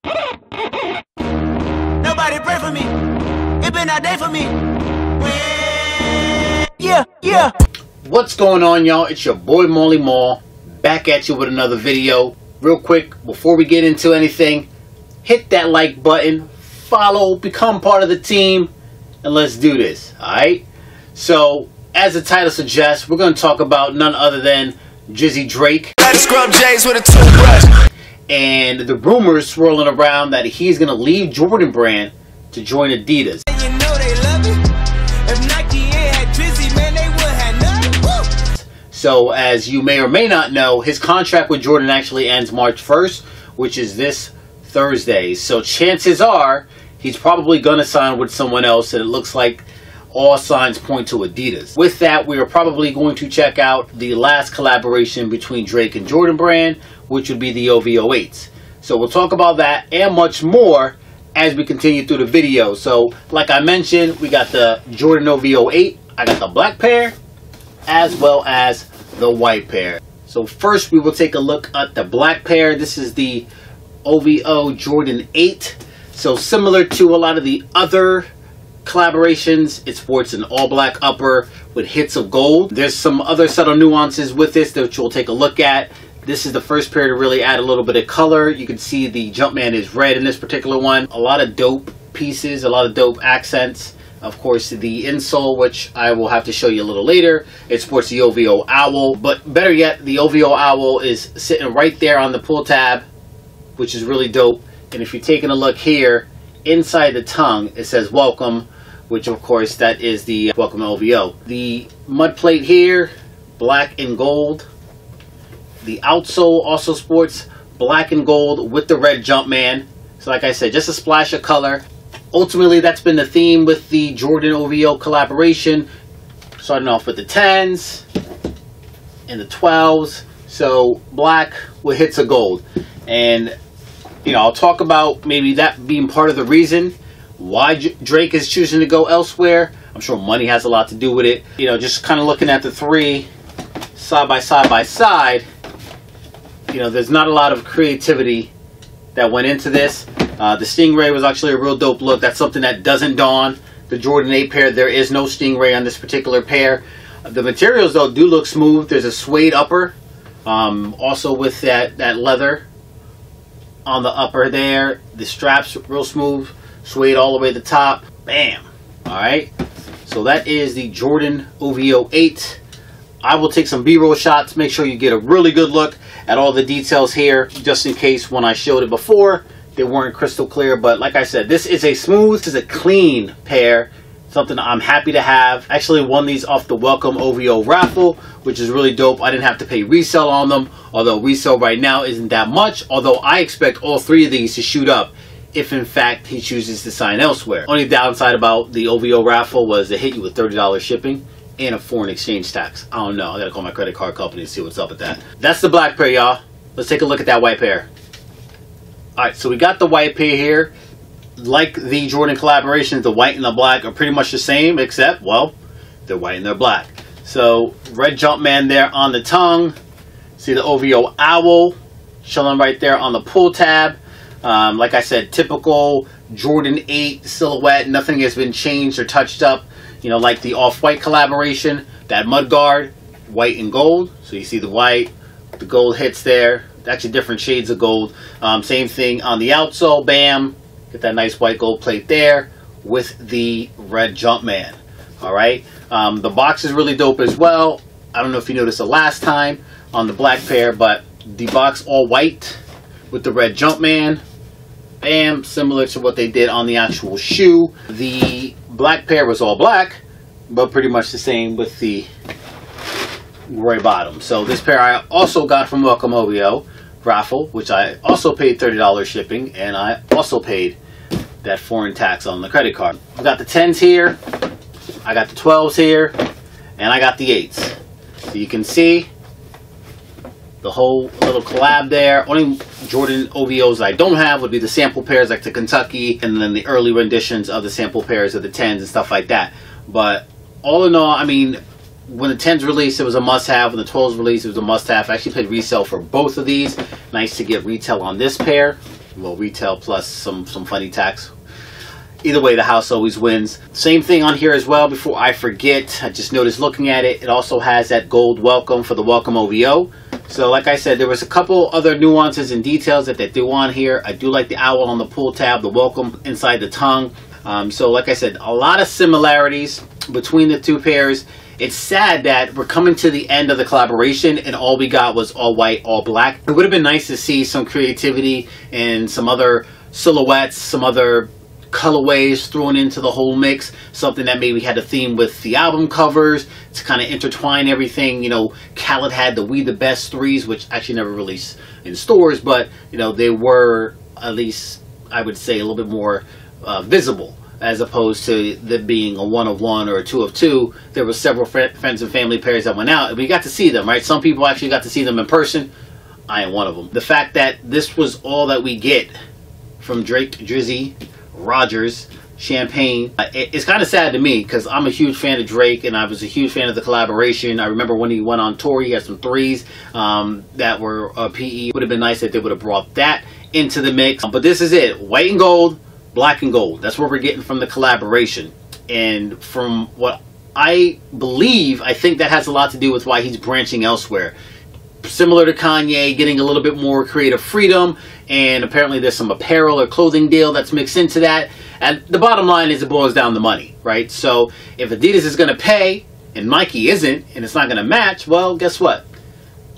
Nobody pray for me. It been a day for me. Yeah. What's going on, y'all? It's your boy Molly Mall, back at you with another video. Real quick, before we get into anything, hit that like button, follow, become part of the team, and let's do this, alright? So, as the title suggests, we're going to talk about none other than Drizzy Drake. Scrub J's with a toothbrush. And the rumors swirling around that he's going to leave Jordan brand to join Adidas. You know they love it. If Nike ain't had Drizzy, man, they would have nothing. Woo! So, as you may or may not know, his contract with Jordan actually ends March 1st, which is this Thursday. So, chances are he's probably going to sign with someone else, and it looks like all signs point to Adidas. With that, we are probably going to check out the last collaboration between Drake and Jordan brand, which would be the OVO 8s. So we'll talk about that and much more as we continue through the video. So, like I mentioned, we got the Jordan OVO 8. I got the black pair as well as the white pair. So first we will take a look at the black pair. This is the OVO Jordan 8. So similar to a lot of the other collaborations, it sports an all black upper with hits of gold. There's some other subtle nuances with this that we'll take a look at. This is the first pair to really add a little bit of color. You can see the Jumpman is red in this particular one. A lot of dope pieces, a lot of dope accents. Of course, the insole, which I will have to show you a little later, it sports the OVO Owl. But better yet, the OVO Owl is sitting right there on the pull tab, which is really dope. And if you're taking a look here, inside the tongue, it says welcome, which of course that is the welcome OVO. The mud plate here, black and gold. The outsole also sports black and gold with the red Jumpman. So like I said, just a splash of color. Ultimately, that's been the theme with the Jordan OVO collaboration. Starting off with the 10s and the 12s. So black with hits of gold. And, you know, I'll talk about maybe that being part of the reason why Drake is choosing to go elsewhere. I'm sure money has a lot to do with it. You know, just kind of looking at the three side by side, you know, there's not a lot of creativity that went into this. The Stingray was actually a real dope look. That's something that doesn't dawn the Jordan 8 pair. There is no Stingray on this particular pair. The materials, though, do look smooth. There's a suede upper, also with that leather on the upper there. The straps real smooth, suede all the way to the top. Bam! Alright, so that is the Jordan OVO 8. I will take some B-roll shots, make sure you get a really good look at all the details here, just in case when I showed it before, they weren't crystal clear. But like I said, this is a smooth, this is a clean pair, something I'm happy to have. Actually won these off the Welcome OVO raffle, which is really dope. I didn't have to pay resale on them, although resale right now isn't that much, although I expect all three of these to shoot up if in fact he chooses to sign elsewhere. Only downside about the OVO raffle was they hit you with $30 shipping and a foreign exchange tax. I don't know. I gotta call my credit card company and see what's up with that. That's the black pair, y'all. Let's take a look at that white pair. Alright, so we got the white pair here. Like the Jordan collaborations, the white and the black are pretty much the same, except, well, they're white and they're black. So, red Jumpman there on the tongue. See the OVO Owl chilling right there on the pull tab. Like I said, typical Jordan 8 silhouette. Nothing has been changed or touched up. You know, like the Off-White collaboration, that mudguard, white and gold. So you see the white, the gold hits there. Actually different shades of gold. Same thing on the outsole, bam. Get that nice white gold plate there with the red Jumpman. Alright, the box is really dope as well. I don't know if you noticed the last time on the black pair, but the box all white with the red Jumpman. Bam, similar to what they did on the actual shoe. The black pair was all black, but pretty much the same with the gray bottom. So this pair I also got from Welcome OVO raffle, which I also paid $30 shipping, and I also paid that foreign tax on the credit card. I got the 10s here, I got the 12s here, and I got the 8s. So you can see the whole little collab there. Only Jordan OVOs I don't have would be the sample pairs like the Kentucky, and then the early renditions of the sample pairs of the 10s and stuff like that. But all in all, I mean, when the 10s released, it was a must-have. When the 12s released, it was a must-have. I actually paid resale for both of these. Nice to get retail on this pair. Well, retail plus some funny tax. Either way, the house always wins. Same thing on here as well. Before I forget, I just noticed looking at it, it also has that gold welcome for the welcome OVO. So like I said, there was a couple other nuances and details that they do on here. I do like the owl on the pull tab, the welcome inside the tongue. So like I said, a lot of similarities between the two pairs. It's sad that we're coming to the end of the collaboration and all we got was all white, all black. It would have been nice to see some creativity and some other silhouettes, some other colorways thrown into the whole mix, something that maybe had a theme with the album covers to kind of intertwine everything. You know, Khaled had the We the Best 3s, which actually never released in stores, but you know, they were at least, I would say, a little bit more visible, as opposed to them being a 1 of 1 or a 2 of 2. There were several friends and family pairs that went out and we got to see them, right? Some people actually got to see them in person. I am one of them. The fact that this was all that we get from Drake, Drizzy, Rogers, Champagne, it's kind of sad to me because I'm a huge fan of Drake and I was a huge fan of the collaboration. I remember when he went on tour, he had some 3s that were PE. Would have been nice if they would have brought that into the mix. But this is it, white and gold, black and gold. That's what we're getting from the collaboration. And from what I believe, I think that has a lot to do with why he's branching elsewhere. Similar to Kanye, getting a little bit more creative freedom, and apparently there's some apparel or clothing deal that's mixed into that. And the bottom line is it boils down to money, right? So if Adidas is going to pay and Nike isn't, and it's not going to match, well, guess what?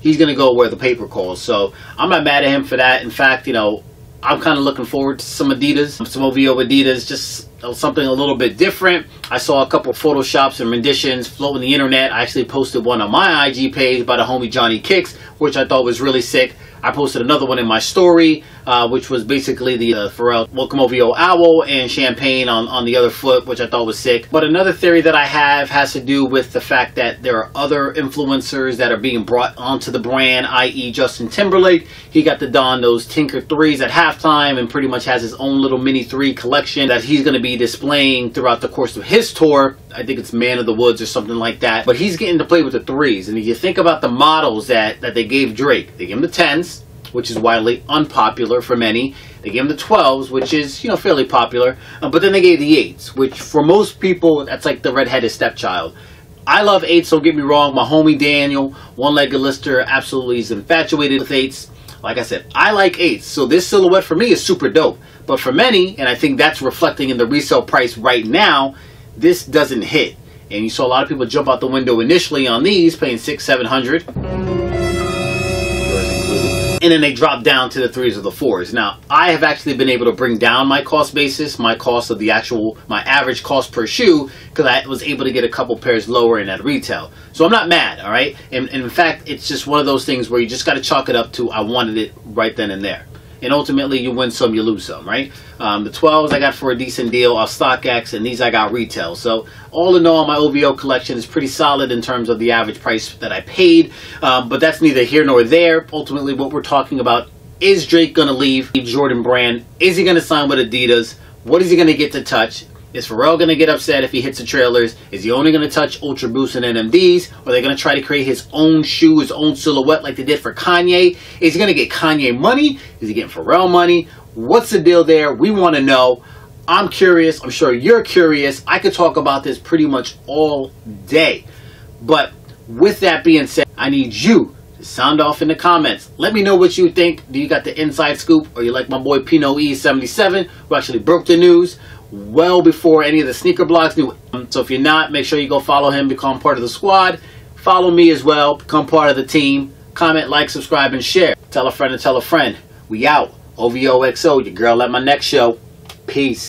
He's going to go where the paper calls. So I'm not mad at him for that. In fact, you know, I'm kind of looking forward to some Adidas, some OVO Adidas, just something a little bit different. I saw a couple photoshops and renditions floating the internet. I actually posted one on my IG page by the homie Johnny Kicks, which I thought was really sick. I posted another one in my story, which was basically the Pharrell Welcome OVO Owl and Champagne on the other foot, which I thought was sick. But another theory that I have has to do with the fact that there are other influencers that are being brought onto the brand, i.e. Justin Timberlake. He got to don those Tinker 3s at halftime and pretty much has his own little mini 3 collection that he's going to be displaying throughout the course of his tour. I think it's Man of the Woods or something like that. But he's getting to play with the 3s. And if you think about the models that they gave Drake, they gave him the 10s, which is widely unpopular for many. They gave him the 12s, which is, you know, fairly popular. But then they gave the 8s, which for most people, that's like the redheaded stepchild. I love 8s, don't get me wrong. My homie Daniel, one-legged lister, absolutely is infatuated with 8s. Like I said, I like 8s. So this silhouette for me is super dope. But for many, and I think that's reflecting in the resale price right now, this doesn't hit. And you saw a lot of people jump out the window initially on these, paying $600-700. And then they drop down to the 3s or the 4s. Now, I have actually been able to bring down my cost basis, my cost of the actual, my average cost per shoe, because I was able to get a couple pairs lower in at retail. So I'm not mad, all right? And in fact, it's just one of those things where you just got to chalk it up to I wanted it right then and there. And ultimately, you win some, you lose some, right? The 12s I got for a decent deal off StockX, and these I got retail. So all in all, my OVO collection is pretty solid in terms of the average price that I paid. But that's neither here nor there. Ultimately, what we're talking about, is Drake going to leave Jordan Brand? Is he going to sign with Adidas? What is he going to get to touch? Is Pharrell going to get upset if he hits the trailers? Is he only going to touch Ultra Boost and NMDs? Or are they going to try to create his own shoe, his own silhouette like they did for Kanye? Is he going to get Kanye money? Is he getting Pharrell money? What's the deal there? We want to know. I'm curious. I'm sure you're curious. I could talk about this pretty much all day. But with that being said, I need you to sound off in the comments. Let me know what you think. Do you got the inside scoop? Or you like my boy Pino E77, who actually broke the news well before any of the sneaker blogs knew. So if you're not, make sure you go follow him, become part of the squad. Follow me as well, become part of the team. Comment, like, subscribe, and share. Tell a friend and tell a friend. We out. OVO XO, your girl at my next show. Peace.